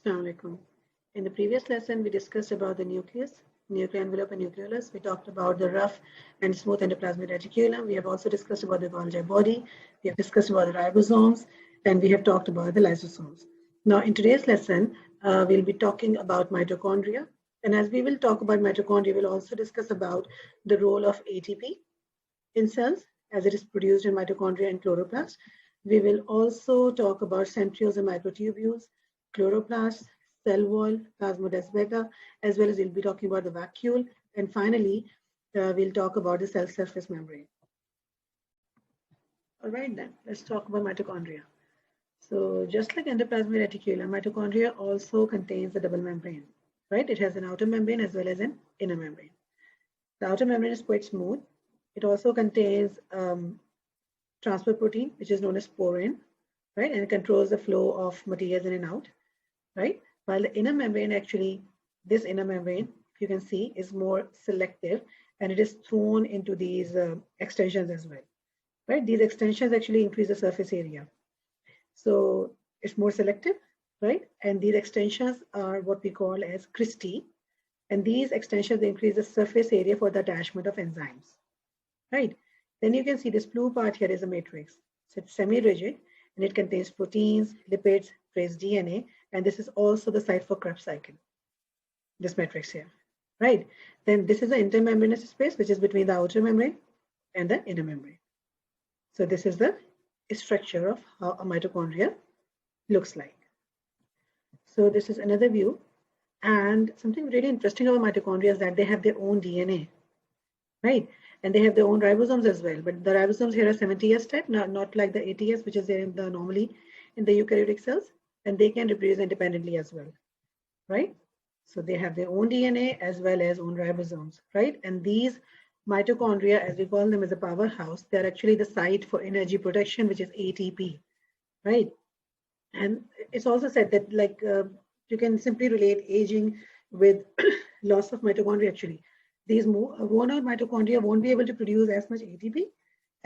Assalamu alaikum. In the previous lesson, we discussed about the nucleus, nuclear envelope, and nucleolus. We talked about the rough and smooth endoplasmic reticulum. We have also discussed about the Golgi body. We have discussed about the ribosomes, and we have talked about the lysosomes. Now, in today's lesson, we'll be talking about mitochondria. And as we will talk about mitochondria, we'll also discuss about the role of ATP in cells as it is produced in mitochondria and chloroplast. We will also talk about centrioles and microtubules, chloroplast, cell wall, plasmodies beta, as well as we'll be talking about the vacuole. And finally, we'll talk about the cell surface membrane. All right, then, let's talk about mitochondria. So just like endoplasmic reticulum, mitochondria also contains a double membrane, right? It has an outer membrane as well as an inner membrane. The outer membrane is quite smooth. It also contains transport protein, which is known as sporin, right? And it controls the flow of materials in and out, right? While the inner membrane, actually, this inner membrane, you can see, is more selective, and it is thrown into these extensions as well, right? These extensions actually increase the surface area. So it's more selective, right? And these extensions are what we call as cristae. And these extensions increase the surface area for the attachment of enzymes, right? Then you can see this blue part here is a matrix. So it's semi-rigid, and it contains proteins, lipids, trace DNA, and this is also the site for Krebs cycle, this matrix here, right? Then this is the intermembranous space, which is between the outer membrane and the inner membrane. So this is the structure of how a mitochondria looks like. So this is another view. And something really interesting about mitochondria is that they have their own DNA, right? And they have their own ribosomes as well. But the ribosomes here are 70S type, not like the 80S, which is there in the normally in the eukaryotic cells. And they can reproduce independently as well, right? So they have their own DNA as well as own ribosomes, right? And these mitochondria, as we call them as a powerhouse, they're actually the site for energy production, which is ATP, right? And it's also said that like you can simply relate aging with loss of mitochondria actually. These worn out mitochondria won't be able to produce as much ATP,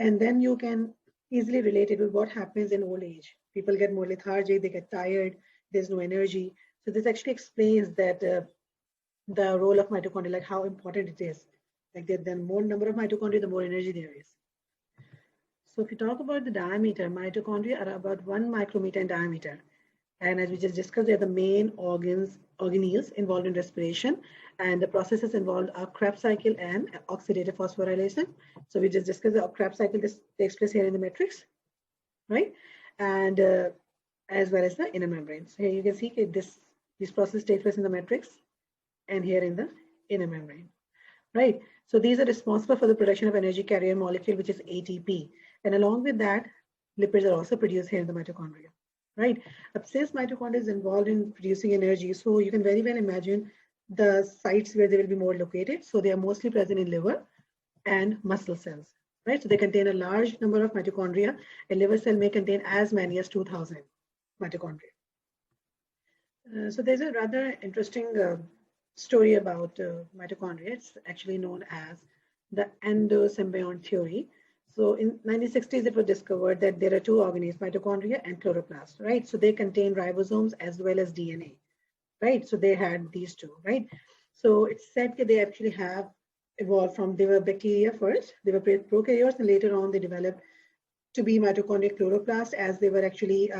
and then you can easily relate it with what happens in old age. People get more lethargic, they get tired, there's no energy. So this actually explains that the role of mitochondria, like how important it is. Like the more number of mitochondria, the more energy there is. So if you talk about the diameter, mitochondria are about 1 micrometer in diameter. And as we just discussed, they're the main organelles involved in respiration. And the processes involved are Krebs cycle and oxidative phosphorylation. So we just discussed the Krebs cycle. This takes place here in the matrix, right? And as well as the inner membrane. So here you can see this process takes place in the matrix and here in the inner membrane, right? So these are responsible for the production of energy carrier molecule, which is ATP. And along with that, lipids are also produced here in the mitochondria, right? Since mitochondria is involved in producing energy, so you can very well imagine the sites where they will be more located. So they are mostly present in liver and muscle cells, right? So they contain a large number of mitochondria. A liver cell may contain as many as 2,000 mitochondria. So there's a rather interesting story about mitochondria. It's actually known as the endosymbiont theory. So in 1960s, it was discovered that there are two organisms, mitochondria and chloroplast, right? So they contain ribosomes as well as DNA, right? So they had these two, right? So it's said that they actually have evolved from, they were bacteria first, they were prokaryotes, and later on they developed to be mitochondrial chloroplast as they were actually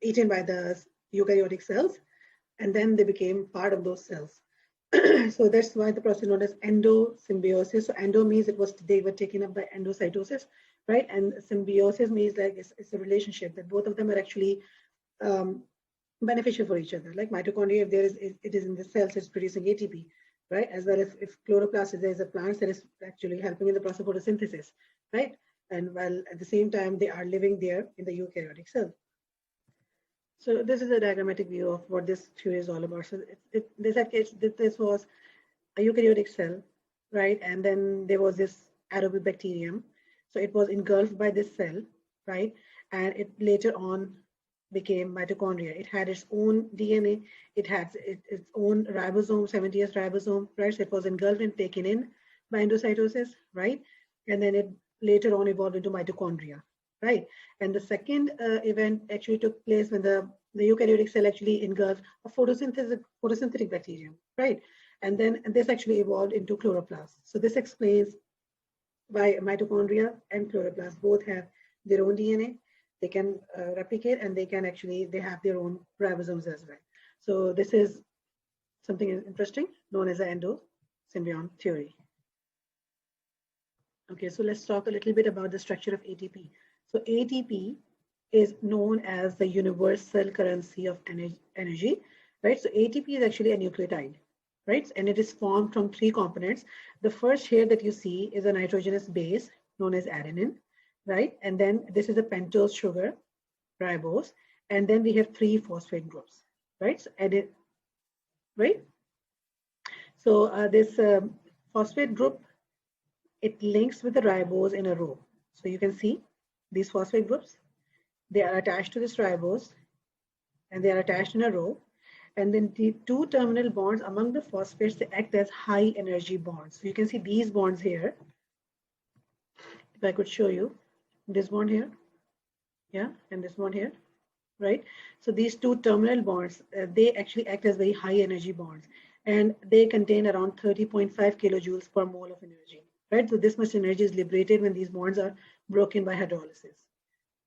eaten by the eukaryotic cells, and then they became part of those cells. So that's why the process is known as endosymbiosis. So endo means they were taken up by endocytosis, right? And symbiosis means like it's a relationship that both of them are actually beneficial for each other. Like mitochondria, if it is in the cells, it's producing ATP, right? As well as if chloroplast is there is a plant that is actually helping in the process of photosynthesis, right? And while at the same time they are living there in the eukaryotic cell. So this is a diagrammatic view of what this theory is all about. So this was a eukaryotic cell, right? And then there was this aerobic bacterium. So it was engulfed by this cell, right? And it later on became mitochondria. It had its own DNA. It had its own ribosome, 70S ribosome, right? So it was engulfed and taken in by endocytosis, right? And then it later on evolved into mitochondria, right? And the second event actually took place when the eukaryotic cell actually engulfed a photosynthetic bacterium, right? And then this actually evolved into chloroplast. So this explains why mitochondria and chloroplast both have their own DNA. They can replicate, and they have their own ribosomes as well. So this is something interesting known as the endo-symbiont theory. Okay, so let's talk a little bit about the structure of ATP. So ATP is known as the universal currency of energy, right? So ATP is actually a nucleotide, right? And it is formed from 3 components. The first here that you see is a nitrogenous base known as adenine, right? And then this is a pentose sugar, ribose, and then we have 3 phosphate groups, right? So right? So this phosphate group, it links with the ribose in a row. So you can see these phosphate groups, they are attached to this ribose, and they are attached in a row. And then the 2 terminal bonds among the phosphates, they act as high energy bonds. So you can see these bonds here. If I could show you this bond here, yeah, and this one here, right? So these 2 terminal bonds, they actually act as very high energy bonds, and they contain around 30.5 kilojoules per mole of energy, right? So this much energy is liberated when these bonds are broken by hydrolysis,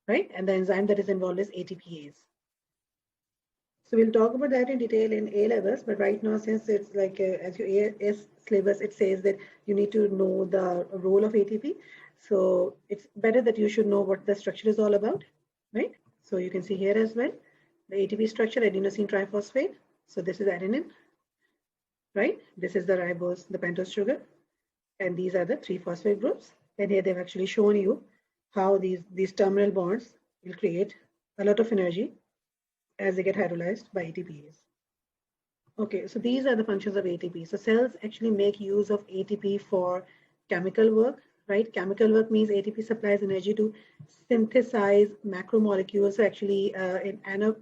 right? And the enzyme that is involved is ATPase. So we'll talk about that in detail in A levels, but right now, since it's like as your AS syllabus, it says that you need to know the role of ATP. So it's better that you should know what the structure is all about, right? So you can see here as well, the ATP structure, adenosine triphosphate. So this is adenine, right? This is the ribose, the pentose sugar, and these are the 3 phosphate groups. And here they've actually shown you how these terminal bonds will create a lot of energy as they get hydrolyzed by ATPase. Okay, so these are the functions of ATP. So cells actually make use of ATP for chemical work, right? Chemical work means ATP supplies energy to synthesize macromolecules. So actually in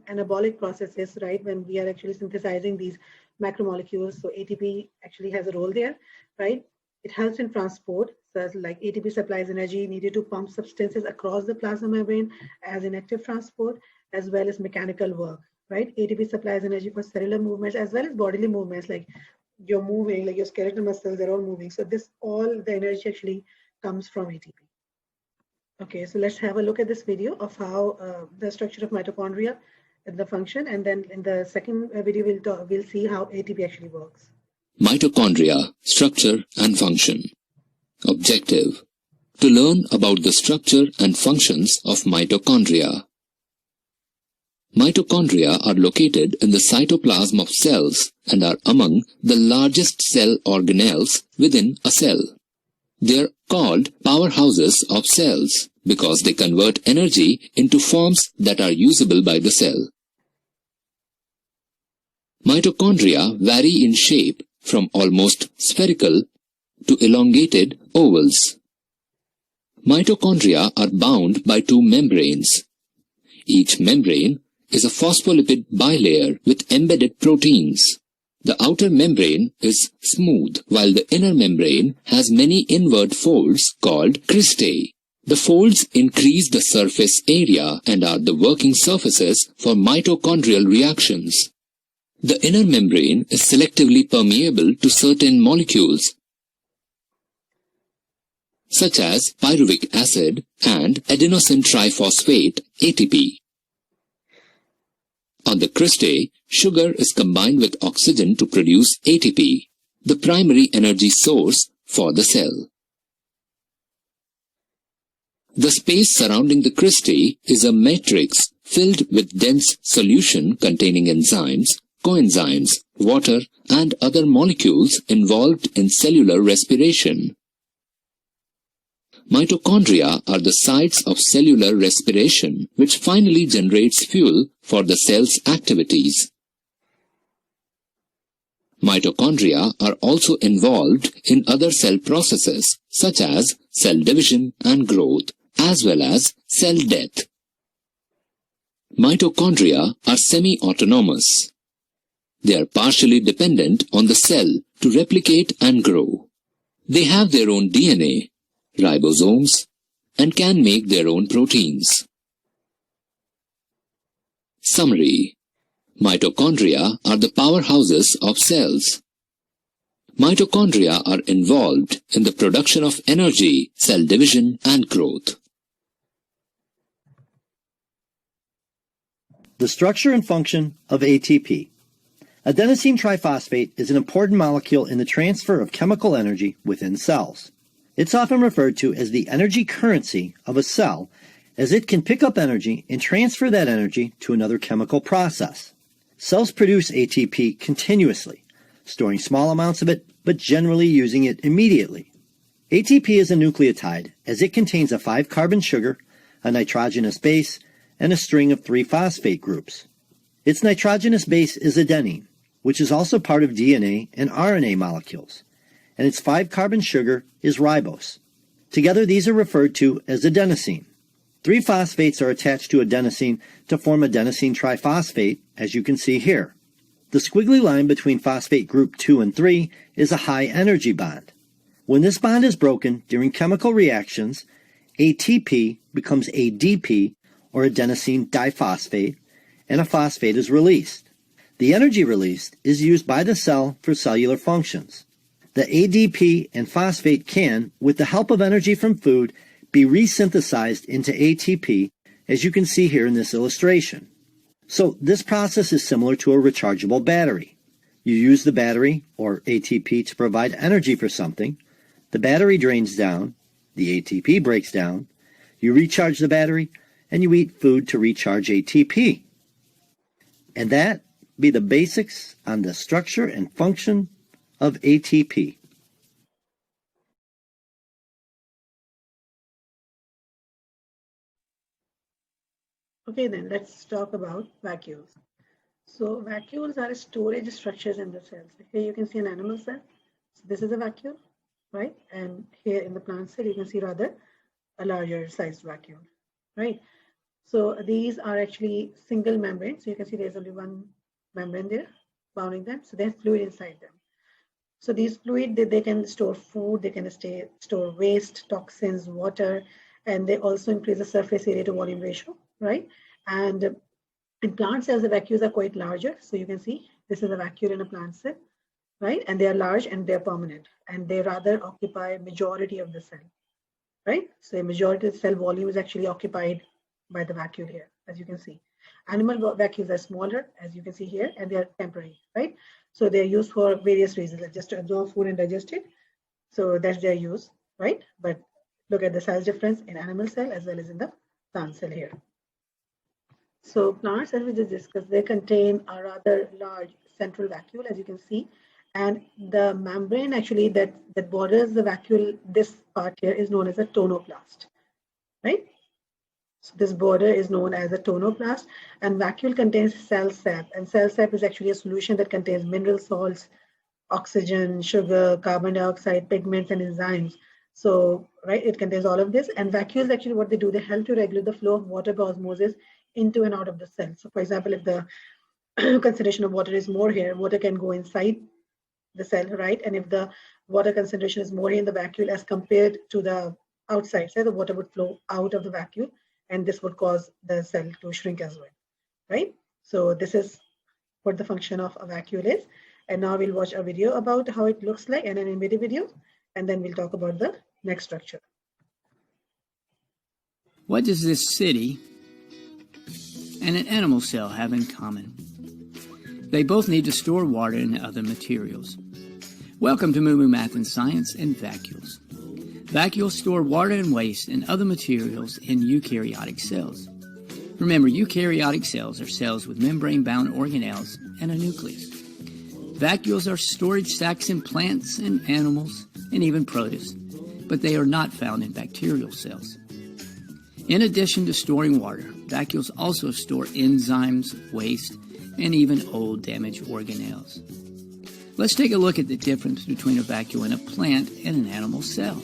anabolic processes, right, when we are actually synthesizing these macromolecules, so ATP actually has a role there, right? It helps in transport. So like ATP supplies energy needed to pump substances across the plasma membrane as in active transport, as well as mechanical work, right? ATP supplies energy for cellular movements as well as bodily movements, like you're moving, like your skeletal muscles, they're all moving. So all the energy actually comes from ATP. Okay, so let's have a look at this video of how the structure of mitochondria and the function, and then in the second video we'll see how ATP actually works. Mitochondria, structure and function. Objective: to learn about the structure and functions of mitochondria. Mitochondria are located in the cytoplasm of cells and are among the largest cell organelles within a cell. They are called powerhouses of cells because they convert energy into forms that are usable by the cell. Mitochondria vary in shape from almost spherical to elongated ovals. Mitochondria are bound by 2 membranes. Each membrane is a phospholipid bilayer with embedded proteins. The outer membrane is smooth, while the inner membrane has many inward folds called cristae. The folds increase the surface area and are the working surfaces for mitochondrial reactions. The inner membrane is selectively permeable to certain molecules, such as pyruvic acid and adenosine triphosphate (ATP). On the cristae, sugar is combined with oxygen to produce ATP, the primary energy source for the cell. The space surrounding the cristae is a matrix filled with dense solution containing enzymes, coenzymes, water, and other molecules involved in cellular respiration. Mitochondria are the sites of cellular respiration, which finally generates fuel for the cell's activities. Mitochondria are also involved in other cell processes, such as cell division and growth, as well as cell death. Mitochondria are semi-autonomous. They are partially dependent on the cell to replicate and grow. They have their own DNA, ribosomes, and can make their own proteins. Summary: mitochondria are the powerhouses of cells. Mitochondria are involved in the production of energy, cell division, and growth. The structure and function of ATP. Adenosine triphosphate is an important molecule in the transfer of chemical energy within cells. It's often referred to as the energy currency of a cell, as it can pick up energy and transfer that energy to another chemical process. Cells produce ATP continuously, storing small amounts of it, but generally using it immediately. ATP is a nucleotide, as it contains a 5-carbon sugar, a nitrogenous base, and a string of 3 phosphate groups. Its nitrogenous base is adenine, which is also part of DNA and RNA molecules, and its 5-carbon sugar is ribose. Together, these are referred to as adenosine. 3 phosphates are attached to adenosine to form adenosine triphosphate, as you can see here. The squiggly line between phosphate group 2 and 3 is a high-energy bond. When this bond is broken during chemical reactions, ATP becomes ADP, or adenosine diphosphate, and a phosphate is released. The energy released is used by the cell for cellular functions. The ADP and phosphate can, with the help of energy from food, be resynthesized into ATP, as you can see here in this illustration. So this process is similar to a rechargeable battery. You use the battery, or ATP, to provide energy for something. The battery drains down, the ATP breaks down, you recharge the battery, and you eat food to recharge ATP. And that be the basics on the structure and function of ATP. Okay, then let's talk about vacuoles. So vacuoles are storage structures in the cells. Here you can see an animal cell. So this is a vacuole, right? And here in the plant cell, you can see rather a larger sized vacuole, right? So these are actually single membranes. So you can see there's only one membrane there bounding them. So there's fluid inside them. So these fluid, they can store food, they can store waste, toxins, water, and they also increase the surface area to volume ratio, right? And in plant cells, the vacuoles are quite larger. So you can see this is a vacuole in a plant cell, right? And they are large and they're permanent, and they rather occupy majority of the cell, right? So a majority of the cell volume is actually occupied by the vacuole here, as you can see. Animal vacuoles are smaller, as you can see here, and they are temporary, right? So they're used for various reasons, like just to absorb food and digest it. So that's their use, right? But look at the size difference in animal cell as well as in the plant cell here. So plants, as we just discussed, they contain a rather large central vacuole, as you can see, and the membrane actually that borders the vacuole, this part here, is known as a tonoplast, right? So this border is known as a tonoplast, and vacuole contains cell sap, and cell sap is actually a solution that contains mineral salts, oxygen, sugar, carbon dioxide, pigments, and enzymes. So, right, it contains all of this, and vacuoles actually what they do, they help to regulate the flow of water by osmosis into and out of the cell. So, for example, if the concentration of water is more here, water can go inside the cell, right? And if the water concentration is more in the vacuole as compared to the outside, so the water would flow out of the vacuole, and this would cause the cell to shrink as well, right? So this is what the function of a vacuole is. And now we'll watch a video about how it looks like, and an animated video, and then we'll talk about the next structure. What does this city and an animal cell have in common? They both need to store water and other materials. Welcome to Moo Math and Science and Vacuoles. Vacuoles store water and waste and other materials in eukaryotic cells. Remember, eukaryotic cells are cells with membrane-bound organelles and a nucleus. Vacuoles are storage sacs in plants and animals and even produce, but they are not found in bacterial cells. In addition to storing water, vacuoles also store enzymes, waste, and even old damaged organelles. Let's take a look at the difference between a vacuole in a plant and an animal cell.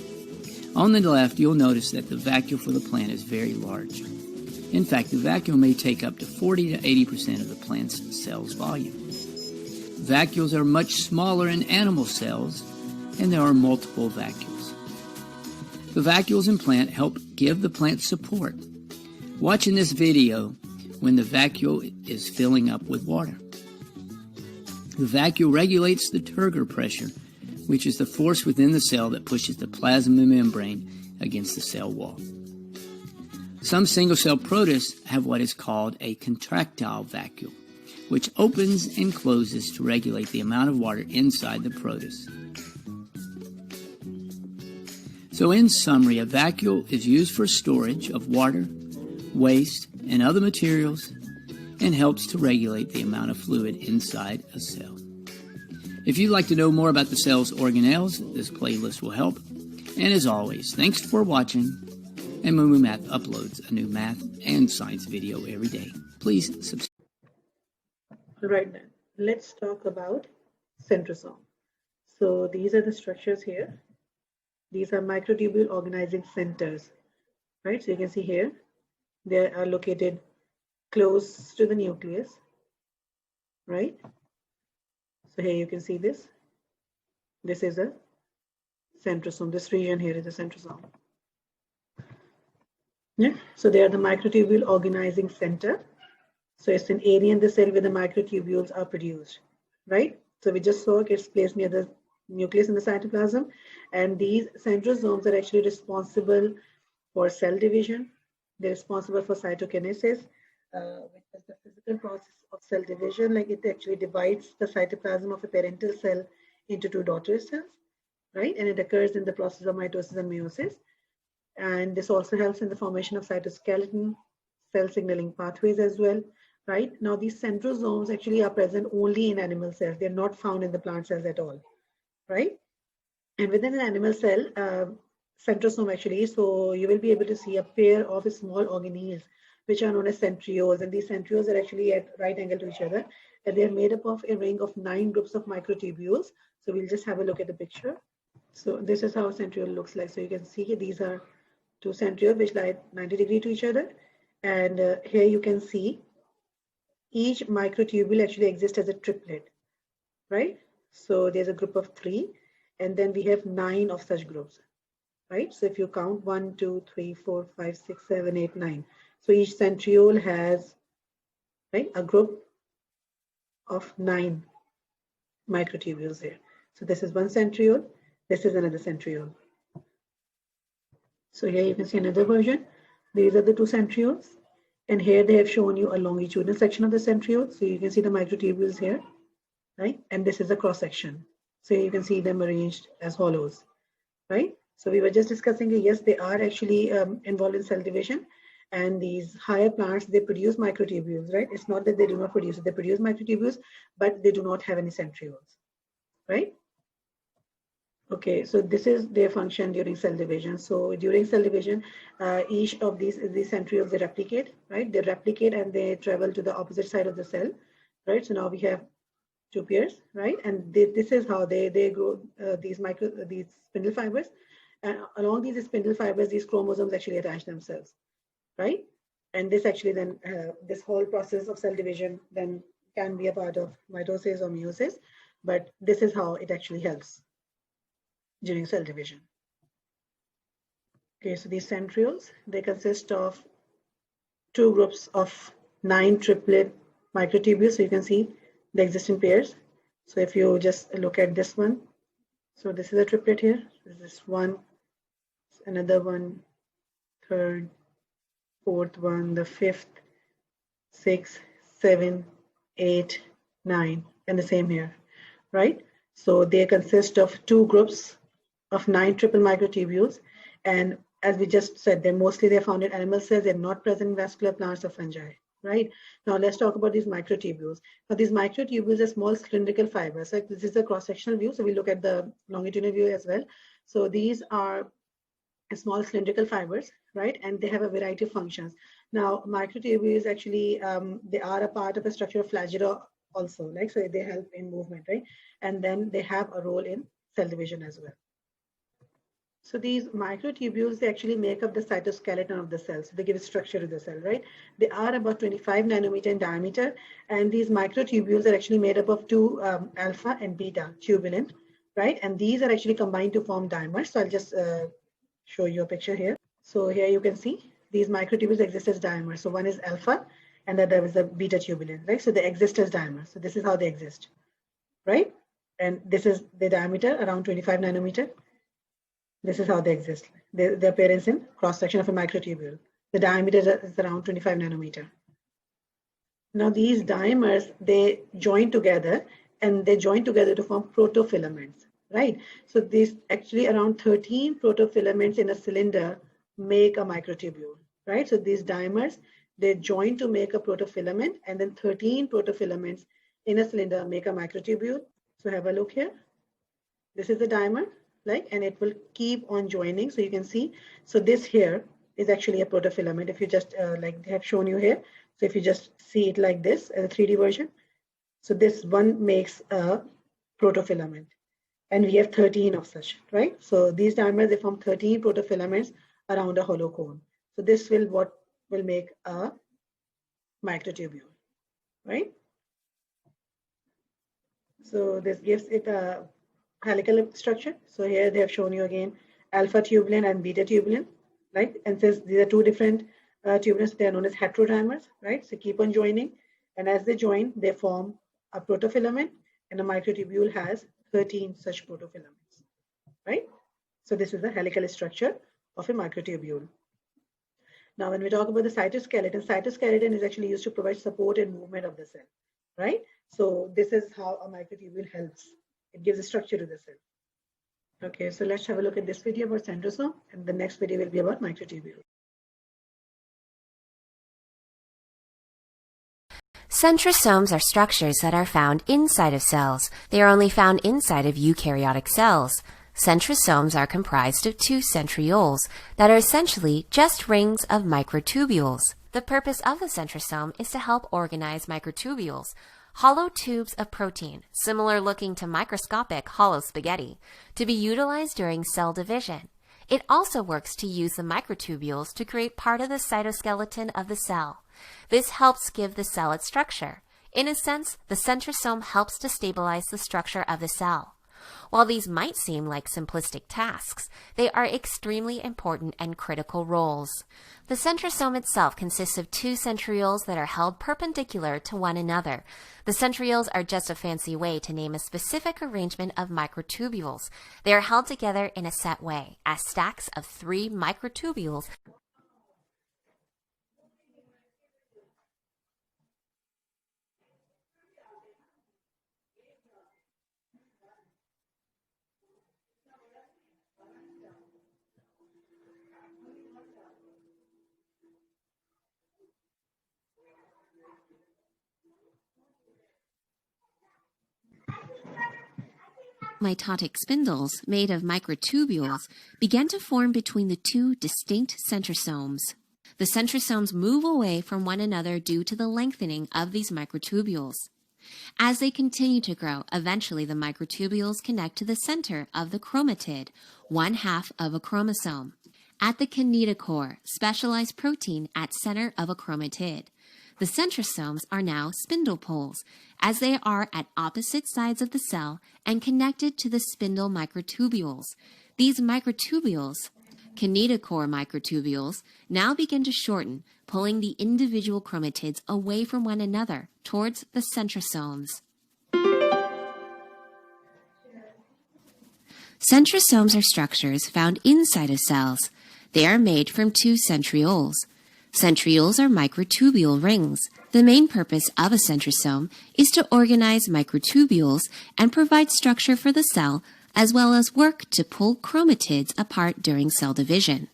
On the left, you'll notice that the vacuole for the plant is very large. In fact, the vacuole may take up to 40 to 80% of the plant's cell's volume. Vacuoles are much smaller in animal cells, and there are multiple vacuoles. The vacuoles in plant help give the plant support. Watch in this video when the vacuole is filling up with water. The vacuole regulates the turgor pressure, which is the force within the cell that pushes the plasma membrane against the cell wall. Some single-cell protists have what is called a contractile vacuole, which opens and closes to regulate the amount of water inside the protist. So in summary, a vacuole is used for storage of water, waste, and other materials, and helps to regulate the amount of fluid inside a cell. If you'd like to know more about the cell's organelles, this playlist will help. And as always, thanks for watching. And Moo Math uploads a new math and science video every day. Please subscribe. All right, then let's talk about centrosome. So these are the structures here. These are microtubule organizing centers, right? So you can see here, they are located close to the nucleus, right? So here you can see this. This is a centrosome. This region here is a centrosome. Yeah. So they are the microtubule organizing center. So it's an area in the cell where the microtubules are produced, right? So we just saw it's placed near the nucleus in the cytoplasm, and these centrosomes are actually responsible for cell division. They're responsible for cytokinesis, which is the physical process of cell division. Like it actually divides the cytoplasm of a parental cell into two daughter cells, right? And it occurs in the process of mitosis and meiosis. And this also helps in the formation of cytoskeleton, cell signaling pathways as well, right? Now these centrosomes actually are present only in animal cells. They're not found in the plant cells at all, right? And within an animal cell, centrosome actually, so you will be able to see a pair of small organelles, which are known as centrioles. And these centrioles are actually at right angle to each other. And they're made up of a ring of 9 groups of microtubules. So we'll just have a look at the picture. So this is how a centriole looks like. So you can see these are 2 centrioles which lie 90 degrees to each other. And here you can see each microtubule actually exists as a triplet, right? So there's a group of 3, and then we have 9 of such groups, right? So if you count 1, 2, 3, 4, 5, 6, 7, 8, 9. So each centriole has, right, a group of 9 microtubules here. So this is one centriole, this is another centriole. So here you can see another version. These are the 2 centrioles. And here they have shown you a longitudinal section of the centriole. So you can see the microtubules here, right? And this is a cross section. So you can see them arranged as hollows, right? So we were just discussing, yes, they are actually involved in cell division. And these higher plants, they produce microtubules, right? It's not that they do not produce it. They produce microtubules, but they do not have any centrioles, right? Okay, so this is their function during cell division. So during cell division, each of these centrioles, they replicate, right? They replicate and they travel to the opposite side of the cell, right? So now we have 2 pairs, right? And this is how they grow these spindle fibers. And along these spindle fibers, these chromosomes actually attach themselves, right? And this actually then, this whole process of cell division then can be a part of mitosis or meiosis, but this is how it actually helps during cell division. Okay, so these centrioles, they consist of 2 groups of 9 triplet microtubules. So you can see the existing pairs. So if you just look at this one, so this is a triplet here. This is one, another one, third, fourth one, the 5th, 6th, 7, 8, 9, and the same here, right? So they consist of 2 groups of 9 triple microtubules, and as we just said, they're found in animal cells. They're not present in vascular plants or fungi, right? Now let's talk about these microtubules. Now these microtubules are small cylindrical fibers. So this is a cross-sectional view, so we look at the longitudinal view as well. So these are small cylindrical fibers, right? And they have a variety of functions. Now microtubules actually, they are a part of a structure of flagella also, like, so they help in movement, right? And then they have a role in cell division as well. So these microtubules, they actually make up the cytoskeleton of the cell. So they give structure to the cell, right? They are about 25 nanometer in diameter. And these microtubules are actually made up of 2 alpha and beta tubulin, right? And these are actually combined to form dimers. So I'll just show you a picture here. So here you can see these microtubules exist as dimers. So one is alpha and the other is a beta tubulin, right? So they exist as dimers. So this is how they exist, right? And this is the diameter around 25 nanometer. This is how they exist. Their appearance in cross-section of a microtubule. The diameter is around 25 nanometer. Now these dimers, they join together and they join together to form protofilaments, right? So these actually around 13 protofilaments in a cylinder make a microtubule, right? So these dimers, they join to make a protofilament, and then 13 protofilaments in a cylinder make a microtubule. So have a look here. This is the dimer, like, and it will keep on joining. So you can see, so this here is actually a protofilament. If you just like they have shown you here. So if you just see it like this as a 3D version, so this one makes a protofilament, and we have 13 of such, right? So these dimers, they form 13 protofilaments around a hollow cone. So this will what will make a microtubule, right? So this gives it a helical structure. So here they have shown you again alpha tubulin and beta tubulin, right? And since these are two different tubulins, they are known as heterodimers, right? So keep on joining, and as they join, they form a protofilament, and a microtubule has 13 such protofilaments, right? So this is the helical structure of a microtubule. Now, when we talk about the cytoskeleton is actually used to provide support and movement of the cell, right? So this is how a microtubule helps. It gives a structure to the cell. Okay, so let's have a look at this video about centrosome, and the next video will be about microtubule. Centrosomes are structures that are found inside of cells. They are only found inside of eukaryotic cells. Centrosomes are comprised of two centrioles that are essentially just rings of microtubules. The purpose of the centrosome is to help organize microtubules, hollow tubes of protein, similar looking to microscopic hollow spaghetti, to be utilized during cell division. It also works to use the microtubules to create part of the cytoskeleton of the cell. This helps give the cell its structure. In a sense, the centrosome helps to stabilize the structure of the cell. While these might seem like simplistic tasks, they are extremely important and critical roles. The centrosome itself consists of two centrioles that are held perpendicular to one another. The centrioles are just a fancy way to name a specific arrangement of microtubules. They are held together in a set way, as stacks of 3 microtubules mitotic spindles made of microtubules began to form between the two distinct centrosomes. The centrosomes move away from one another due to the lengthening of these microtubules. As they continue to grow, eventually the microtubules connect to the center of the chromatid, one half of a chromosome. At the kinetochore, specialized protein at center of a chromatid. The centrosomes are now spindle poles, as they are at opposite sides of the cell and connected to the spindle microtubules. These microtubules, kinetochore microtubules, now begin to shorten, pulling the individual chromatids away from one another towards the centrosomes. Centrosomes are structures found inside of cells. They are made from two centrioles. Centrioles are microtubule rings. The main purpose of a centrosome is to organize microtubules and provide structure for the cell, as well as work to pull chromatids apart during cell division.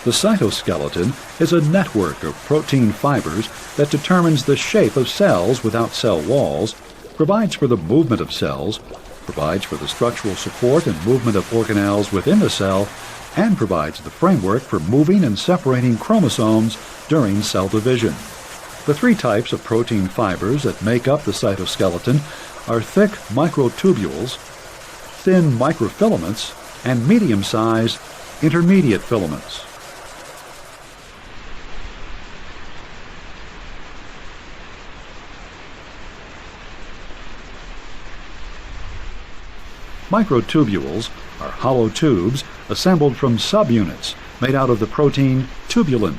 The cytoskeleton is a network of protein fibers that determines the shape of cells without cell walls, provides for the movement of cells, provides for the structural support and movement of organelles within the cell, and provides the framework for moving and separating chromosomes during cell division. The three types of protein fibers that make up the cytoskeleton are thick microtubules, thin microfilaments, and medium-sized intermediate filaments. Microtubules are hollow tubes assembled from subunits made out of the protein tubulin.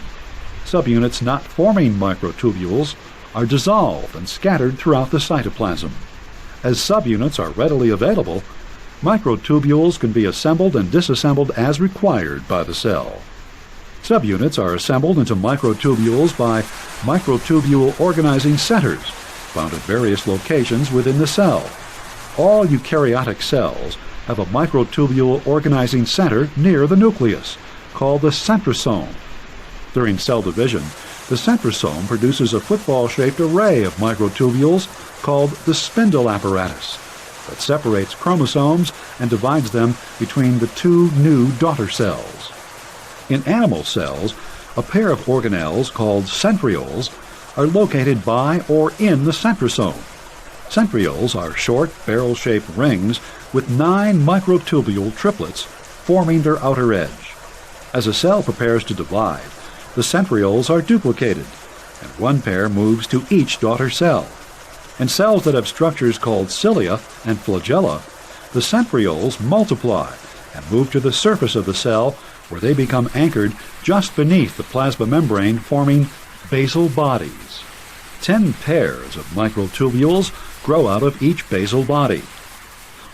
Subunits not forming microtubules are dissolved and scattered throughout the cytoplasm. As subunits are readily available, microtubules can be assembled and disassembled as required by the cell. Subunits are assembled into microtubules by microtubule organizing centers found at various locations within the cell. All eukaryotic cells have a microtubule organizing center near the nucleus, called the centrosome. During cell division, the centrosome produces a football-shaped array of microtubules called the spindle apparatus that separates chromosomes and divides them between the two new daughter cells. In animal cells, a pair of organelles called centrioles are located by or in the centrosome. Centrioles are short, barrel-shaped rings with 9 microtubule triplets forming their outer edge. As a cell prepares to divide, the centrioles are duplicated, and one pair moves to each daughter cell. In cells that have structures called cilia and flagella, the centrioles multiply and move to the surface of the cell, where they become anchored just beneath the plasma membrane, forming basal bodies. 10 pairs of microtubules grow out of each basal body.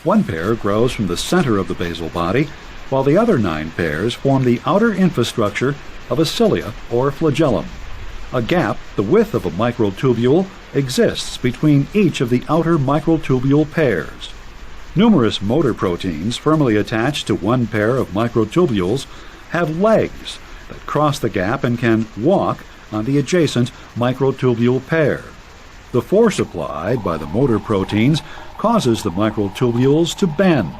One pair grows from the center of the basal body, while the other 9 pairs form the outer infrastructure of a cilia or flagellum. A gap the width of a microtubule exists between each of the outer microtubule pairs. Numerous motor proteins firmly attached to one pair of microtubules have legs that cross the gap and can walk on the adjacent microtubule pair. The force applied by the motor proteins causes the microtubules to bend.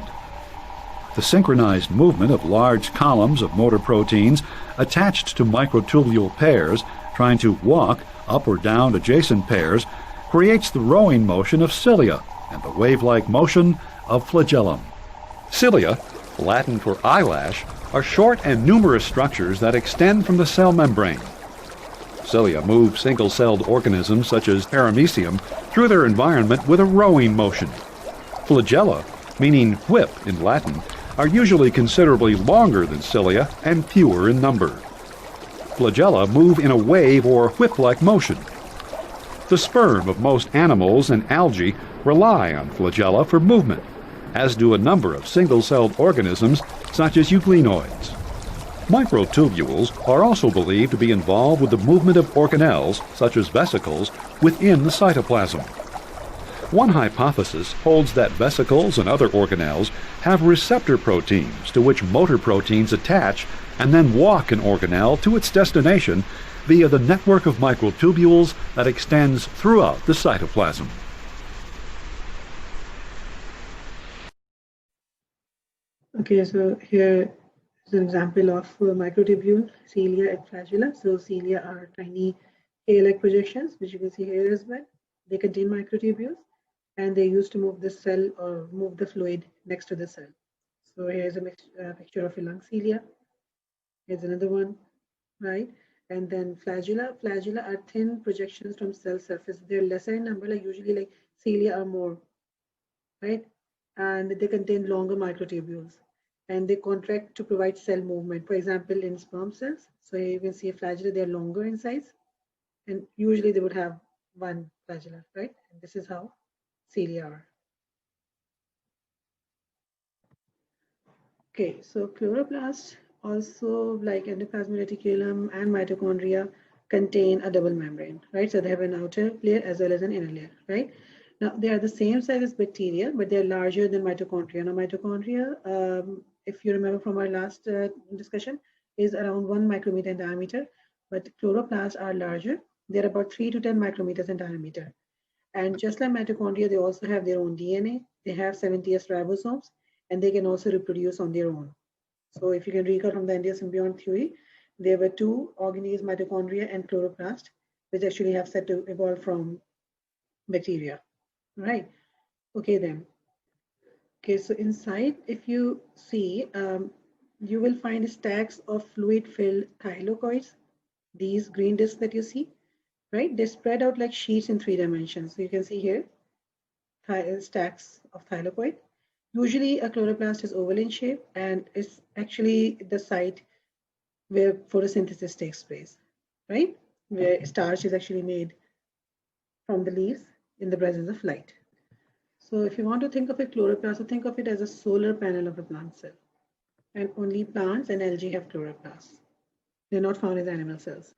The synchronized movement of large columns of motor proteins attached to microtubule pairs trying to walk up or down adjacent pairs creates the rowing motion of cilia and the wave-like motion of flagellum. Cilia, Latin for eyelash, are short and numerous structures that extend from the cell membrane. Cilia move single-celled organisms such as paramecium through their environment with a rowing motion. Flagella, meaning whip in Latin, are usually considerably longer than cilia and fewer in number. Flagella move in a wave or whip-like motion. The sperm of most animals and algae rely on flagella for movement, as do a number of single-celled organisms such as euglenoids. Microtubules are also believed to be involved with the movement of organelles, such as vesicles, within the cytoplasm. One hypothesis holds that vesicles and other organelles have receptor proteins to which motor proteins attach and then walk an organelle to its destination via the network of microtubules that extends throughout the cytoplasm. Okay, so here is an example of microtubule, cilia and flagella. So cilia are tiny hair-like projections, which you can see here as well. They contain microtubules, and they're used to move the cell or move the fluid next to the cell. So here's a picture of a lung cilia. Here's another one, right? And then flagella. Flagella are thin projections from cell surface. They're lesser in number, like usually like cilia are more, right? And they contain longer microtubules, and they contract to provide cell movement. For example, in sperm cells, so here you can see a flagella, they're longer in size, and usually they would have one flagella, right? And this is how cilia are. Okay, so chloroplasts, also like endoplasmic reticulum and mitochondria, contain a double membrane, right? So they have an outer layer as well as an inner layer, right? Now they are the same size as bacteria, but they're larger than mitochondria. Now mitochondria, if you remember from our last discussion, is around 1 micrometer in diameter, but chloroplasts are larger. They're about 3 to 10 micrometers in diameter. And just like mitochondria, they also have their own DNA. They have 70S ribosomes, and they can also reproduce on their own. So if you can recall from the endosymbiontic theory, there were 2 organelles, mitochondria and chloroplast. which actually have said to evolve from bacteria, right? Okay then. Okay, so inside, if you see, you will find stacks of fluid-filled thylakoids, these green discs that you see, right? They spread out like sheets in 3 dimensions. So you can see here, stacks of thylakoid. Usually a chloroplast is oval in shape and it's actually the site where photosynthesis takes place, right? Where starch is actually made from the leaves in the presence of light. So if you want to think of a chloroplast, so think of it as a solar panel of a plant cell. And only plants and algae have chloroplasts. They're not found in animal cells.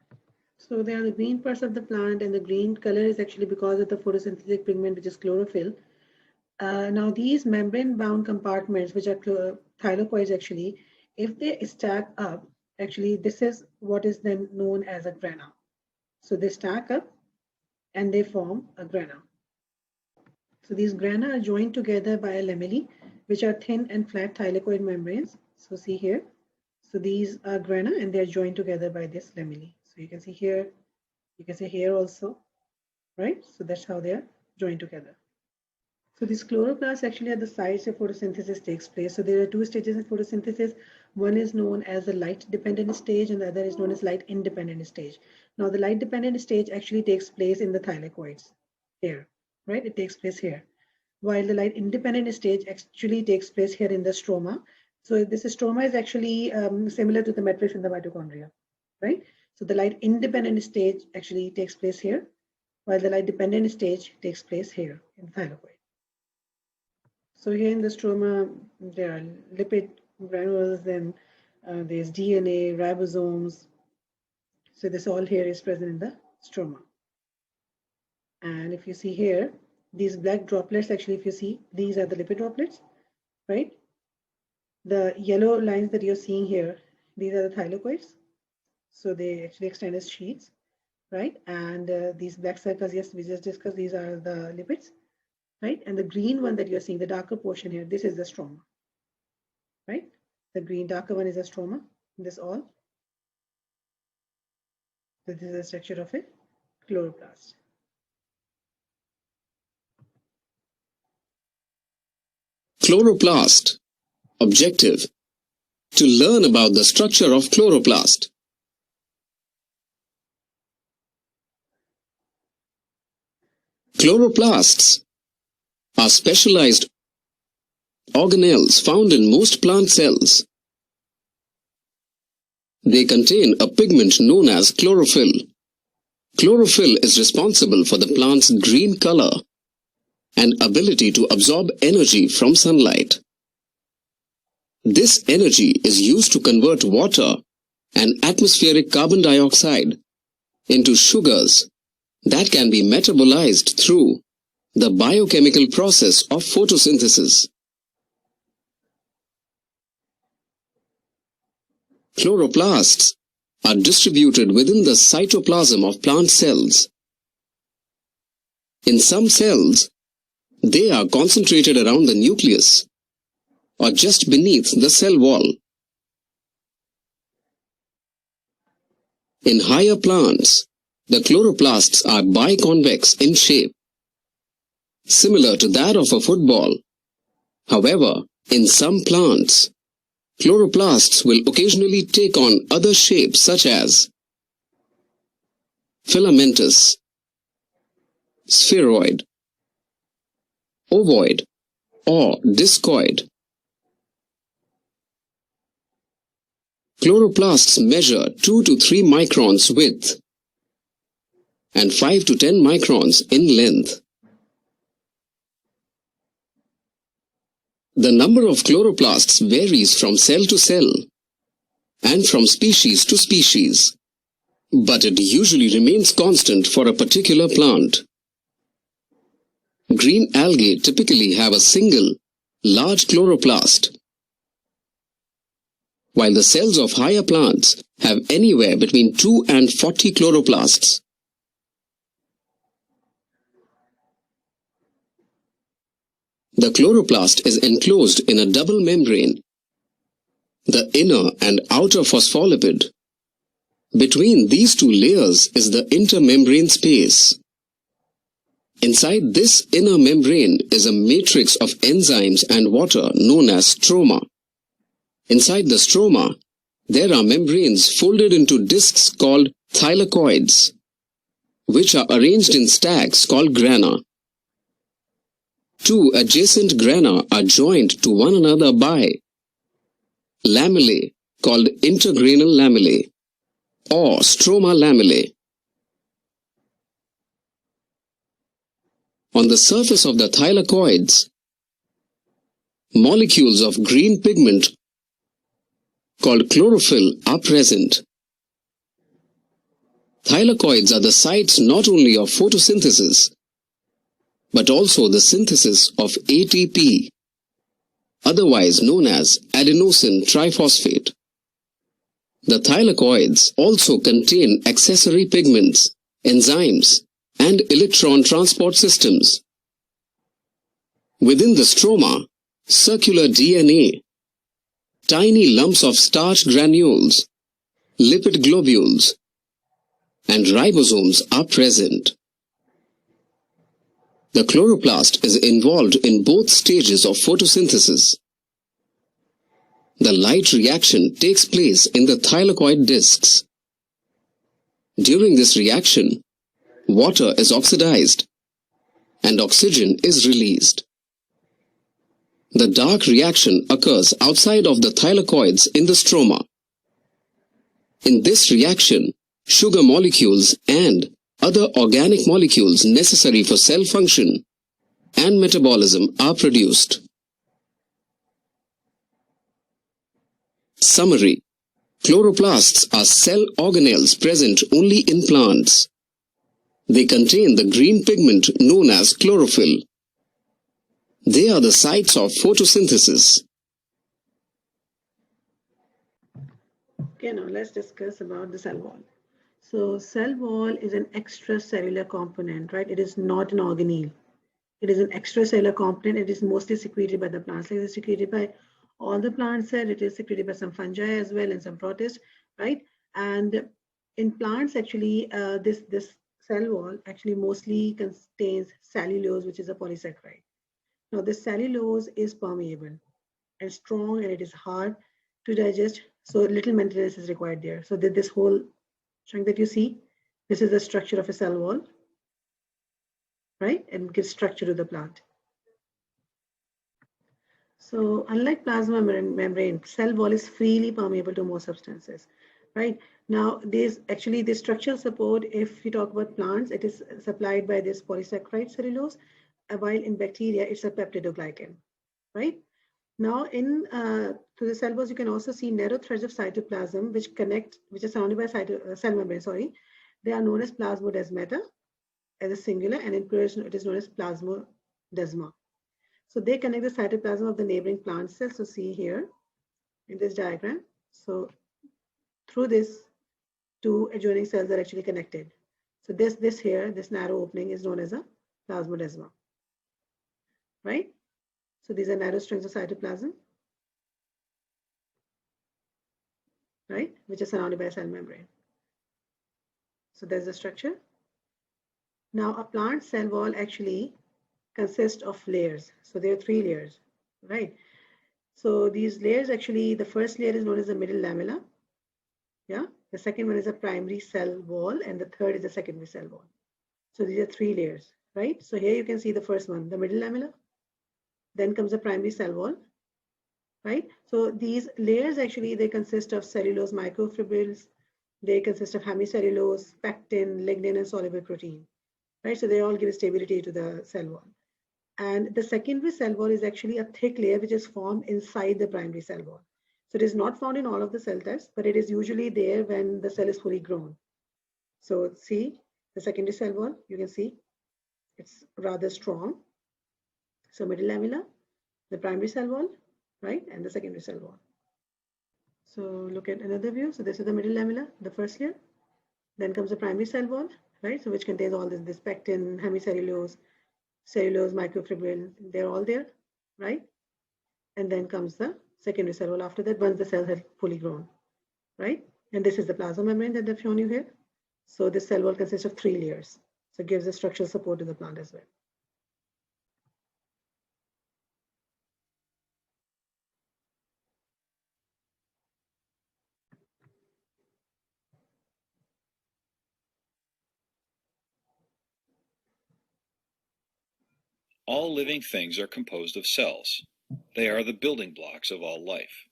So they are the green parts of the plant, and the green color is actually because of the photosynthetic pigment, which is chlorophyll. Now these membrane-bound compartments, which are thylakoids actually, if they stack up, actually this is what is then known as a grana. So they stack up and they form a grana. So these grana are joined together by a lamellae, which are thin and flat thylakoid membranes. So see here. So these are grana and they are joined together by this lamellae. So you can see here, you can see here also, right? So that's how they are joined together. So these chloroplasts actually are the sites where photosynthesis takes place. So there are 2 stages in photosynthesis. One is known as the light-dependent stage and the other is known as light-independent stage. Now the light-dependent stage actually takes place in the thylakoids here, right? It takes place here. While the light-independent stage actually takes place here in the stroma. So this stroma is actually similar to the matrix in the mitochondria, right? So the light-independent stage actually takes place here, while the light-dependent stage takes place here in the thylakoid. So here in the stroma, there are lipid granules, then there's DNA, ribosomes. So this all here is present in the stroma. And if you see here, these black droplets, actually, if you see, these are the lipid droplets, right? The yellow lines that you're seeing here, these are the thylakoids. So they actually extend as sheets, right? And these black circles, yes, we just discussed, these are the lipids. Right, and the green one that you're seeing, the darker portion here, this is the stroma, right? The green darker one is the stroma, this all. So this is the structure of a chloroplast. Chloroplast. Objective: to learn about the structure of chloroplast. Chloroplasts are specialized organelles found in most plant cells. They contain a pigment known as chlorophyll. Chlorophyll is responsible for the plant's green color and ability to absorb energy from sunlight. This energy is used to convert water and atmospheric carbon dioxide into sugars that can be metabolized through the biochemical process of photosynthesis. Chloroplasts are distributed within the cytoplasm of plant cells. In some cells, they are concentrated around the nucleus or just beneath the cell wall. In higher plants, the chloroplasts are biconvex in shape, similar to that of a football. However, in some plants, chloroplasts will occasionally take on other shapes such as filamentous, spheroid, ovoid, or discoid. Chloroplasts measure 2 to 3 microns width and 5 to 10 microns in length. The number of chloroplasts varies from cell to cell and from species to species, but it usually remains constant for a particular plant. Green algae typically have a single, large chloroplast, while the cells of higher plants have anywhere between 2 and 40 chloroplasts. The chloroplast is enclosed in a double membrane, the inner and outer phospholipid, Between these two layers is the intermembrane space. Inside this inner membrane is a matrix of enzymes and water known as stroma. Inside the stroma, there are membranes folded into discs called thylakoids, which are arranged in stacks called grana. Two adjacent grana are joined to one another by lamellae called intergranal lamellae or stroma lamellae. On the surface of the thylakoids, molecules of green pigment called chlorophyll are present. Thylakoids are the sites not only of photosynthesis, but also the synthesis of ATP, otherwise known as adenosine triphosphate. The thylakoids also contain accessory pigments, enzymes, and electron transport systems. Within the stroma, circular DNA, tiny lumps of starch granules, lipid globules, and ribosomes are present. The chloroplast is involved in both stages of photosynthesis. The light reaction takes place in the thylakoid discs. During this reaction, water is oxidized and oxygen is released. The dark reaction occurs outside of the thylakoids in the stroma. In this reaction, sugar molecules and other organic molecules necessary for cell function and metabolism are produced. Summary: chloroplasts are cell organelles present only in plants. They contain the green pigment known as chlorophyll. They are the sites of photosynthesis. Okay, now let's discuss about the cell wall. So cell wall is an extracellular component, right? It is not an organelle. It is an extracellular component. It is mostly secreted by the plants. Like it is secreted by all the plant cells. It is secreted by some fungi as well and some protists, right? And in plants, actually, this cell wall actually mostly contains cellulose, which is a polysaccharide. Now, this cellulose is permeable and strong, and it is hard to digest. So little maintenance is required there. So this whole chunk that you see, this is the structure of a cell wall, right? And gives structure to the plant. So unlike plasma membrane, cell wall is freely permeable to most substances, right? Now, this structural support, if you talk about plants, it is supplied by this polysaccharide cellulose, while in bacteria, it's a peptidoglycan, right? Now, through the cell walls, you can also see narrow threads of cytoplasm which are surrounded by cell membrane. Sorry, they are known as plasmodesmata as a singular, and in plural it is known as plasmodesma. So they connect the cytoplasm of the neighboring plant cells. So see here in this diagram. So through this, two adjoining cells are actually connected. So this narrow opening is known as a plasmodesma, right? So these are narrow strings of cytoplasm, right, which is surrounded by a cell membrane. So there's the structure. Now, a plant cell wall actually consists of layers. So there are 3 layers, right? So these layers actually, the first layer is known as the middle lamella. Yeah. The second one is a primary cell wall, and the third is a secondary cell wall. So these are 3 layers, right? So here you can see the first one, the middle lamella. Then comes the primary cell wall, right? So these layers actually, they consist of cellulose microtubules. They consist of hemicellulose, pectin, lignin, and soluble protein, right? So they all give stability to the cell wall. And the secondary cell wall is actually a thick layer which is formed inside the primary cell wall. So it is not found in all of the cell types, but it is usually there when the cell is fully grown. So see the secondary cell wall, you can see it's rather strong. So middle lamella, the primary cell wall, right, and the secondary cell wall. So look at another view. So this is the middle lamella, the first layer. Then comes the primary cell wall, right? So which contains all this pectin, hemicellulose, cellulose, microtubule, they're all there, right? And then comes the secondary cell wall after that, once the cells have fully grown, right? And this is the plasma membrane that they've shown you here. So this cell wall consists of 3 layers. So it gives a structural support to the plant as well. All living things are composed of cells. They are the building blocks of all life.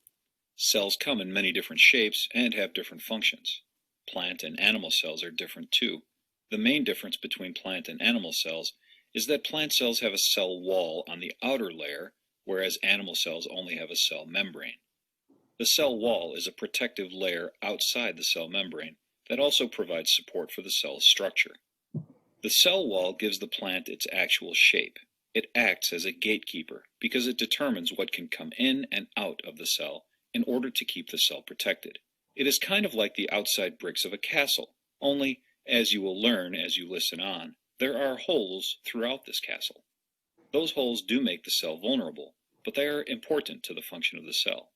Cells come in many different shapes and have different functions. Plant and animal cells are different too. The main difference between plant and animal cells is that plant cells have a cell wall on the outer layer, whereas animal cells only have a cell membrane. The cell wall is a protective layer outside the cell membrane that also provides support for the cell's structure. The cell wall gives the plant its actual shape. It acts as a gatekeeper because it determines what can come in and out of the cell in order to keep the cell protected. It is kind of like the outside bricks of a castle, only, as you will learn as you listen on, there are holes throughout this castle. Those holes do make the cell vulnerable, but they are important to the function of the cell.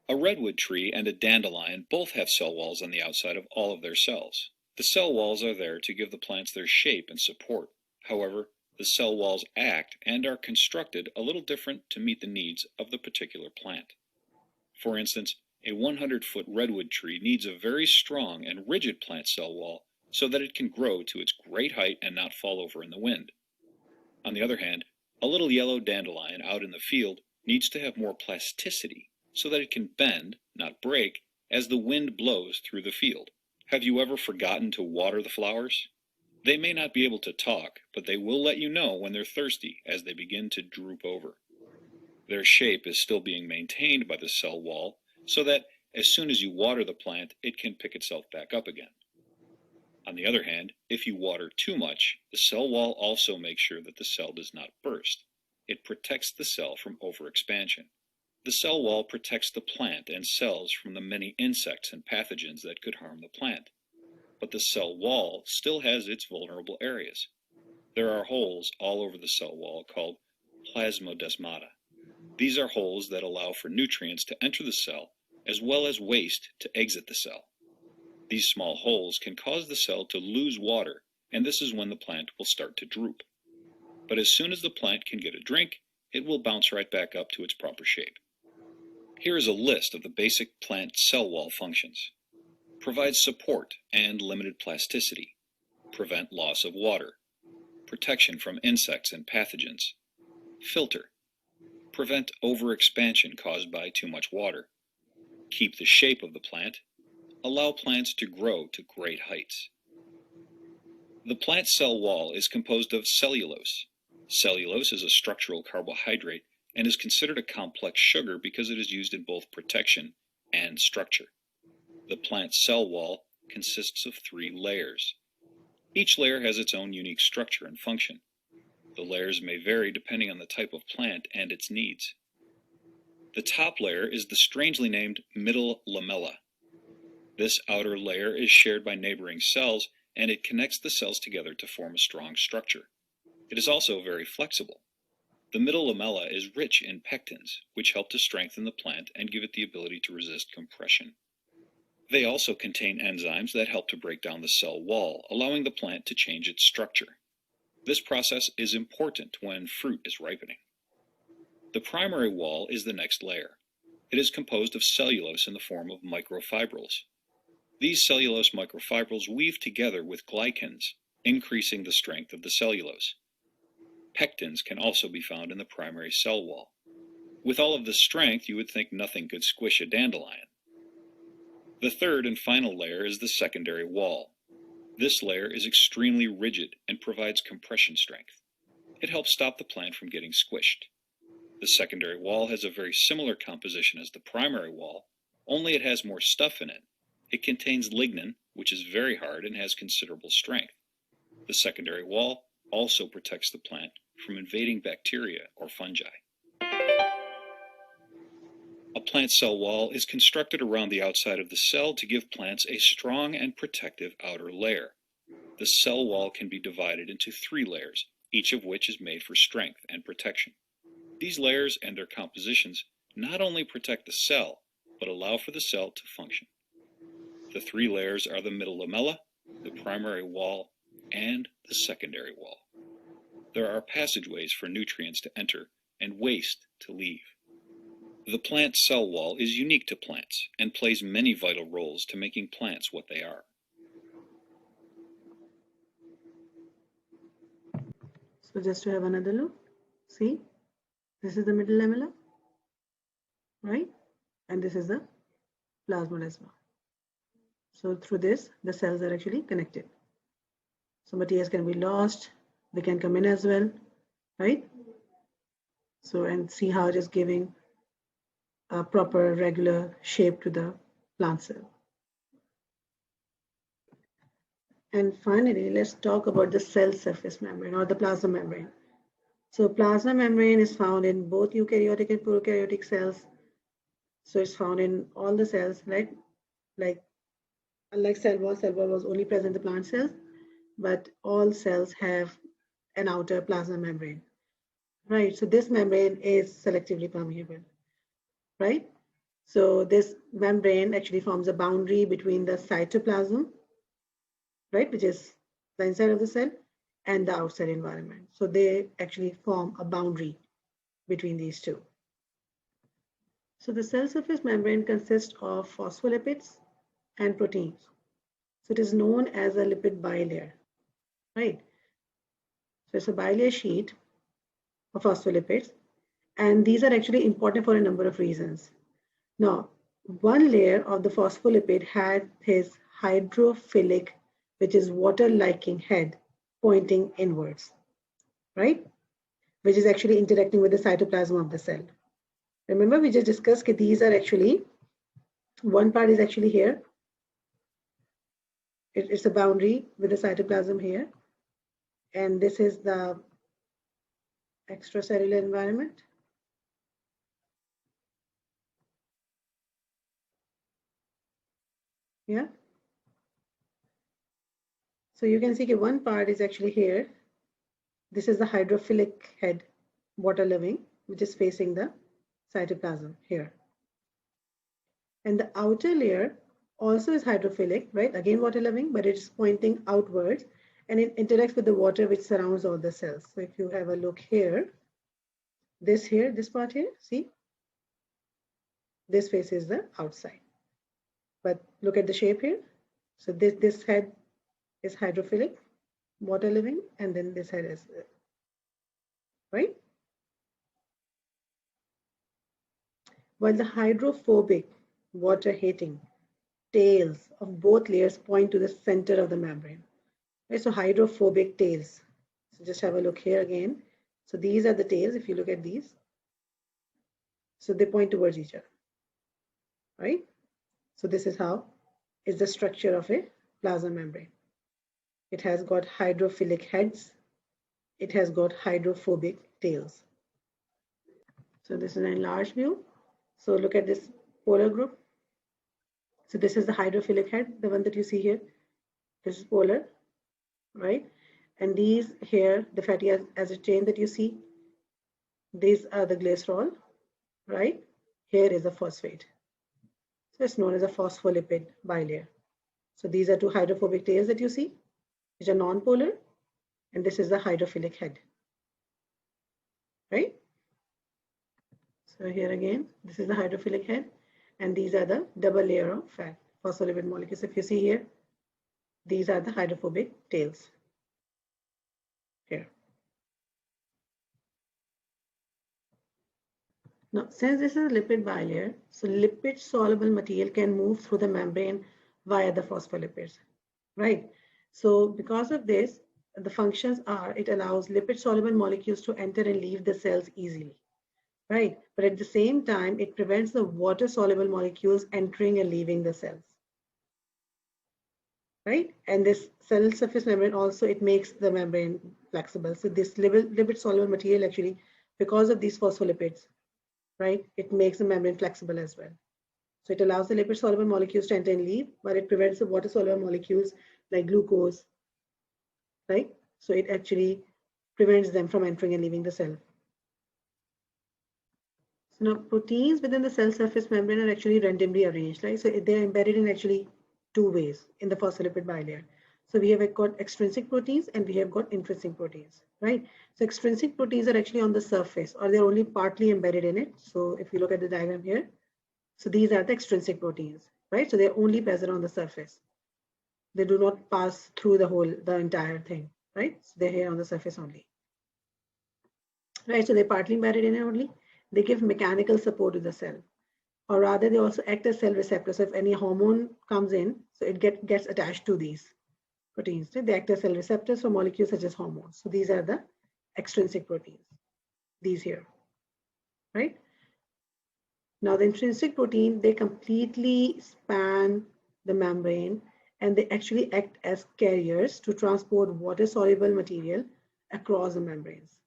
A redwood tree and a dandelion both have cell walls on the outside of all of their cells. The cell walls are there to give the plants their shape and support. However, the cell walls act and are constructed a little different to meet the needs of the particular plant. For instance, a 100-foot redwood tree needs a very strong and rigid plant cell wall so that it can grow to its great height and not fall over in the wind. On the other hand, a little yellow dandelion out in the field needs to have more plasticity so that it can bend, not break, as the wind blows through the field. Have you ever forgotten to water the flowers? They may not be able to talk, but they will let you know when they're thirsty as they begin to droop over. Their shape is still being maintained by the cell wall so that as soon as you water the plant, it can pick itself back up again. On the other hand, if you water too much, the cell wall also makes sure that the cell does not burst. It protects the cell from overexpansion. The cell wall protects the plant and cells from the many insects and pathogens that could harm the plant. But the cell wall still has its vulnerable areas. There are holes all over the cell wall called plasmodesmata. These are holes that allow for nutrients to enter the cell as well as waste to exit the cell. These small holes can cause the cell to lose water, and this is when the plant will start to droop. But as soon as the plant can get a drink, it will bounce right back up to its proper shape. Here is a list of the basic plant cell wall functions. Provide support and limited plasticity. Prevent loss of water. Protection from insects and pathogens. Filter. Prevent overexpansion caused by too much water. Keep the shape of the plant. Allow plants to grow to great heights. The plant cell wall is composed of cellulose. Cellulose is a structural carbohydrate and is considered a complex sugar because it is used in both protection and structure. The plant cell wall consists of 3 layers. Each layer has its own unique structure and function. The layers may vary depending on the type of plant and its needs. The top layer is the strangely named middle lamella. This outer layer is shared by neighboring cells, and it connects the cells together to form a strong structure. It is also very flexible. The middle lamella is rich in pectins, which help to strengthen the plant and give it the ability to resist compression. They also contain enzymes that help to break down the cell wall, allowing the plant to change its structure. This process is important when fruit is ripening. The primary wall is the next layer. It is composed of cellulose in the form of microfibrils. These cellulose microfibrils weave together with glycans, increasing the strength of the cellulose. Pectins can also be found in the primary cell wall. With all of this strength, you would think nothing could squish a dandelion. The third and final layer is the secondary wall. This layer is extremely rigid and provides compression strength. It helps stop the plant from getting squished. The secondary wall has a very similar composition as the primary wall, only it has more stuff in it. It contains lignin, which is very hard and has considerable strength. The secondary wall also protects the plant from invading bacteria or fungi. A plant cell wall is constructed around the outside of the cell to give plants a strong and protective outer layer. The cell wall can be divided into 3 layers, each of which is made for strength and protection. These layers and their compositions not only protect the cell, but allow for the cell to function. The three layers are the middle lamella, the primary wall, and the secondary wall. There are passageways for nutrients to enter and waste to leave. The plant cell wall is unique to plants and plays many vital roles to making plants what they are. So just to have another look, see, this is the middle lamella, right? And this is the plasmodesma. So through this, the cells are actually connected. So materials can be lost, they can come in as well, right? So, and see how it is giving a proper regular shape to the plant cell. And finally, let's talk about the cell surface membrane or the plasma membrane. So plasma membrane is found in both eukaryotic and prokaryotic cells. So it's found in all the cells, right? Like, unlike cell wall was only present in the plant cells, but all cells have an outer plasma membrane, right? So this membrane is selectively permeable, right? So this membrane actually forms a boundary between the cytoplasm, right, which is the inside of the cell, and the outside environment. So they actually form a boundary between these two. So the cell surface membrane consists of phospholipids and proteins. So it is known as a lipid bilayer, right? So it's a bilayer sheet of phospholipids, and these are actually important for a number of reasons. Now, one layer of the phospholipid had his hydrophilic, which is water-liking head pointing inwards, right? Which is actually interacting with the cytoplasm of the cell. Remember, we just discussed that these are actually, one part is actually here. It's a boundary with the cytoplasm here. And this is the extracellular environment. Yeah. So you can see that one part is actually here. This is the hydrophilic head, water living, which is facing the cytoplasm here. And the outer layer also is hydrophilic, right? Again, water loving, but it's pointing outwards and it interacts with the water which surrounds all the cells. So if you have a look here, this part here, see? This faces the outside. But look at the shape here. So this head is hydrophilic, water living, and then this head is, right? While the hydrophobic, water-hating tails of both layers point to the center of the membrane. Right? So hydrophobic tails. So just have a look here again. So these are the tails, if you look at these. So they point towards each other, right? So this is how is the structure of a plasma membrane. It has got hydrophilic heads. It has got hydrophobic tails. So this is an enlarged view. So look at this polar group. So this is the hydrophilic head, the one that you see here. This is polar, right? And these here, the fatty acid chain that you see, these are the glycerol, right? Here is a phosphate. So it's known as a phospholipid bilayer. So these are two hydrophobic tails that you see, which are non-polar, and this is the hydrophilic head, right? So here again, this is the hydrophilic head, and these are the double layer of fat phospholipid molecules. If you see here, these are the hydrophobic tails here. Now, since this is a lipid bilayer, so lipid soluble material can move through the membrane via the phospholipids, right? So because of this, the functions are, it allows lipid soluble molecules to enter and leave the cells easily, right? But at the same time, it prevents the water soluble molecules entering and leaving the cells, right? And this cell surface membrane also, it makes the membrane flexible. So this lipid soluble material actually, because of these phospholipids, right, it makes the membrane flexible as well. So it allows the lipid soluble molecules to enter and leave, but it prevents the water soluble molecules like glucose, right? So it actually prevents them from entering and leaving the cell. So now proteins within the cell surface membrane are actually randomly arranged, right? So they're embedded in actually two ways in the phospholipid bilayer. So we have got extrinsic proteins and we have got intrinsic proteins, right? So extrinsic proteins are actually on the surface, or they're only partly embedded in it. So if you look at the diagram here, so these are the extrinsic proteins, right? So they're only present on the surface. They do not pass through the entire thing, right? So they're here on the surface only, right? So they're partly embedded in it only. They give mechanical support to the cell, or rather they also act as cell receptors. So if any hormone comes in, so it gets attached to these proteins. Right? They act as cell receptors for molecules such as hormones. So these are the extrinsic proteins, these here, right? Now the intrinsic protein, they completely span the membrane and they actually act as carriers to transport water-soluble material across the membranes,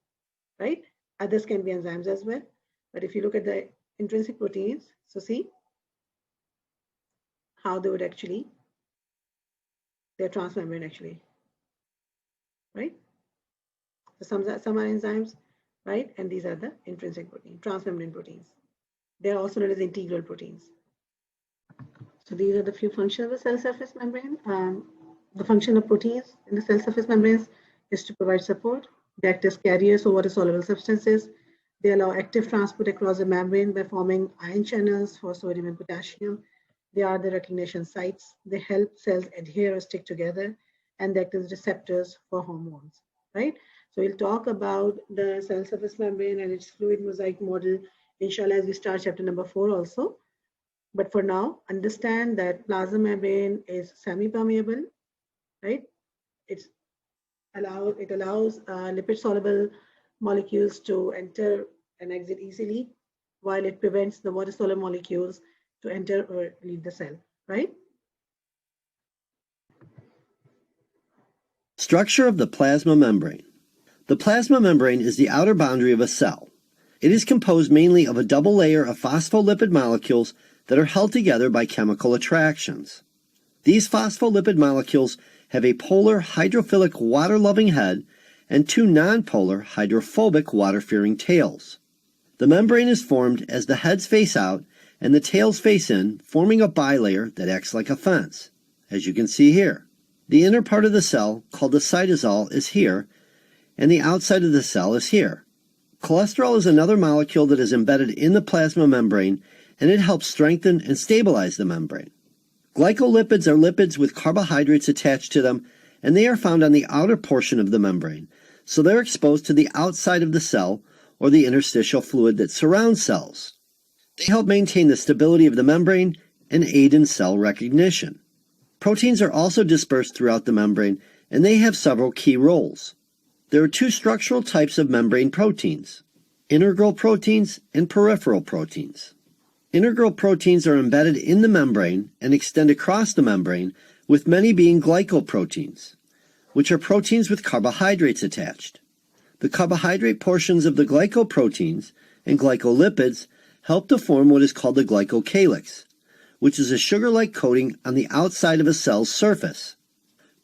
right? Others can be enzymes as well. But if you look at the intrinsic proteins, so see how they would actually, they're transmembrane actually, right? So some are enzymes, right? And these are the intrinsic proteins, transmembrane proteins. They're also known as integral proteins. So these are the few functions of the cell surface membrane. The function of proteins in the cell surface membranes is to provide support. They act as carriers for water-soluble substances. They allow active transport across the membrane by forming ion channels for sodium and potassium. They are the recognition sites. They help cells adhere or stick together, and they act as receptors for hormones, right? So we'll talk about the cell surface membrane and its fluid mosaic model, inshallah, as we start chapter number 4 also. But for now, understand that plasma membrane is semi-permeable, right? It allows lipid-soluble molecules to enter and exit easily, while it prevents the water-soluble molecules to enter or leave the cell, right? Structure of the plasma membrane. The plasma membrane is the outer boundary of a cell. It is composed mainly of a double layer of phospholipid molecules that are held together by chemical attractions. These phospholipid molecules have a polar hydrophilic water-loving head and two nonpolar hydrophobic water-fearing tails. The membrane is formed as the heads face out and the tails face in, forming a bilayer that acts like a fence, as you can see here. The inner part of the cell, called the cytosol, is here, and the outside of the cell is here. Cholesterol is another molecule that is embedded in the plasma membrane, and it helps strengthen and stabilize the membrane. Glycolipids are lipids with carbohydrates attached to them, and they are found on the outer portion of the membrane, so they're exposed to the outside of the cell or the interstitial fluid that surrounds cells. They help maintain the stability of the membrane and aid in cell recognition. Proteins are also dispersed throughout the membrane, and they have several key roles. There are two structural types of membrane proteins: integral proteins and peripheral proteins. Integral proteins are embedded in the membrane and extend across the membrane, with many being glycoproteins, which are proteins with carbohydrates attached. The carbohydrate portions of the glycoproteins and glycolipids help to form what is called the glycocalyx, which is a sugar-like coating on the outside of a cell's surface.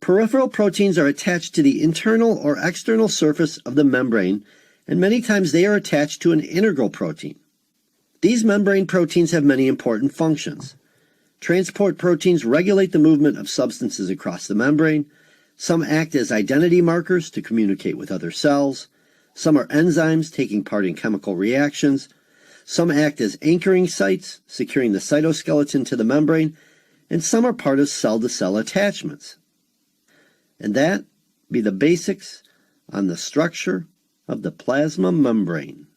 Peripheral proteins are attached to the internal or external surface of the membrane, and many times they are attached to an integral protein. These membrane proteins have many important functions. Transport proteins regulate the movement of substances across the membrane. Some act as identity markers to communicate with other cells. Some are enzymes taking part in chemical reactions. Some act as anchoring sites, securing the cytoskeleton to the membrane, and some are part of cell-to-cell attachments. And that be the basics on the structure of the plasma membrane.